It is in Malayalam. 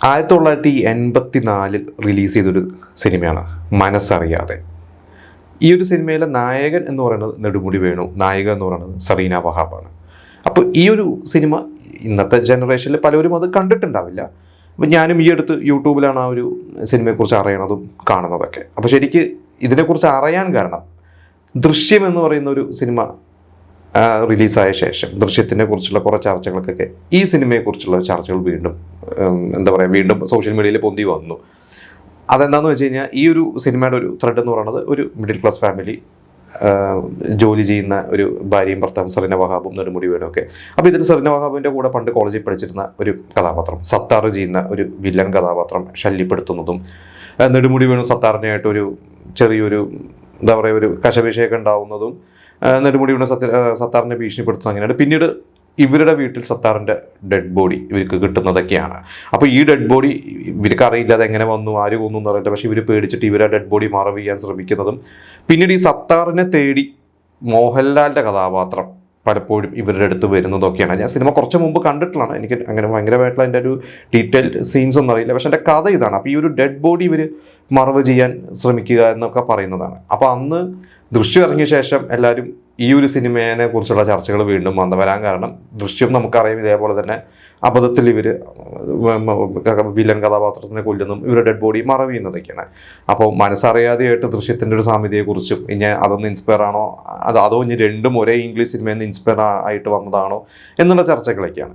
1984 റിലീസ് ചെയ്തൊരു സിനിമയാണ് മനസ്സറിയാതെ. ഈ ഒരു സിനിമയിലെ നായകൻ എന്ന് പറയുന്നത് നെടുമുടി വേണു, നായിക എന്ന് പറയുന്നത് സറീന വഹാബാണ്. അപ്പോൾ ഈ ഒരു സിനിമ ഇന്നത്തെ ജനറേഷനിൽ പലരും അത് കണ്ടിട്ടുണ്ടാവില്ല. അപ്പം ഞാനും ഈ അടുത്ത് യൂട്യൂബിലാണ് ആ ഒരു സിനിമയെക്കുറിച്ച് അറിയണതും കാണുന്നതൊക്കെ. അപ്പോൾ ശരിക്ക് ഇതിനെക്കുറിച്ച് അറിയാൻ കാരണം ദൃശ്യം എന്ന് പറയുന്ന ഒരു സിനിമ റിലീസായ ശേഷം ദൃശ്യത്തിനെ കുറിച്ചുള്ള കുറേ ചർച്ചകൾക്കൊക്കെ ഈ സിനിമയെക്കുറിച്ചുള്ള ചർച്ചകൾ വീണ്ടും സോഷ്യൽ മീഡിയയിൽ പൊന്തി വന്നു. അതെന്താണെന്ന് വെച്ച് കഴിഞ്ഞാൽ ഈ ഒരു സിനിമയുടെ ഒരു ത്രെഡ് എന്ന് പറയുന്നത് ഒരു മിഡിൽ ക്ലാസ് ഫാമിലി, ജോലി ചെയ്യുന്ന ഒരു ഭാര്യയും ഭർത്താവും സറീന വഹാബും നെടുമുടി വേണു ഒക്കെ. അപ്പോൾ ഇതിന് സറീന വഹാബിൻ്റെ കൂടെ പണ്ട് കോളേജിൽ പഠിച്ചിരുന്ന ഒരു കഥാപാത്രം, സത്താർ ചെയ്യുന്ന ഒരു വില്ലൻ കഥാപാത്രം ശല്യപ്പെടുത്തുന്നതും, നെടുമുടി വേണു സത്താറിനായിട്ട് ഒരു ചെറിയൊരു ഒരു കശവിഷയൊക്കെ ഉണ്ടാവുന്നതും, നെടുമുടി വേണു സത്താറിനെ ഭീഷണിപ്പെടുത്തുന്നത് അങ്ങനെയാണ്. പിന്നീട് ഇവരുടെ വീട്ടിൽ സത്താറിൻ്റെ ഡെഡ് ബോഡി ഇവർക്ക് കിട്ടുന്നതൊക്കെയാണ്. അപ്പോൾ ഈ ഡെഡ് ബോഡി ഇവർക്ക് അറിയില്ല അത് എങ്ങനെ വന്നു, ആര് കൊന്നു എന്ന് അറിയില്ല. പക്ഷേ ഇവർ പേടിച്ചിട്ട് ഇവരുടെ ഡെഡ് ബോഡി മറവ് ചെയ്യാൻ ശ്രമിക്കുന്നതും, പിന്നീട് ഈ സത്താറിനെ തേടി മോഹൻലാലിൻ്റെ കഥാപാത്രം പലപ്പോഴും ഇവരുടെ അടുത്ത് വരുന്നതൊക്കെയാണ്. ഞാൻ സിനിമ കുറച്ച് മുമ്പ് കണ്ടിട്ടുള്ളതാണ്, എനിക്ക് അങ്ങനെ ഭയങ്കരമായിട്ടുള്ള അതിൻ്റെ ഒരു ഡീറ്റെയിൽഡ് സീൻസ് ഒന്നും അറിയില്ല. പക്ഷെ എൻ്റെ കഥ ഇതാണ്. അപ്പോൾ ഈ ഒരു ഡെഡ് ബോഡി ഇവർ മറവ് ചെയ്യാൻ ശ്രമിക്കുക എന്നൊക്കെ പറയുന്നതാണ്. അപ്പോൾ അന്ന് ദൃശ്യം ഇറങ്ങിയ ശേഷം എല്ലാവരും ഈ ഒരു സിനിമയെ കുറിച്ചുള്ള ചർച്ചകൾ വീണ്ടും വരാൻ കാരണം ദൃശ്യം നമുക്കറിയാം ഇതേപോലെ തന്നെ അബദ്ധത്തിൽ ഇവർ വില്ലൻ കഥാപാത്രത്തിനെ കൊല്ലുന്നതും ഇവരുടെ ഡെഡ് ബോഡി മറവ് ചെയ്യുന്നതൊക്കെയാണ്. അപ്പോൾ മനസ്സറിയാതെയായിട്ട് ദൃശ്യത്തിൻ്റെ ഒരു സാമ്യതയെക്കുറിച്ചും ഇനി അതൊന്ന് ഇൻസ്പയർ ആണോ അതോ ഇനി രണ്ടും ഒരേ ഇംഗ്ലീഷ് സിനിമയിൽ നിന്ന് ഇൻസ്പയർ ആയിട്ട് വന്നതാണോ എന്നുള്ള ചർച്ചകളൊക്കെയാണ്.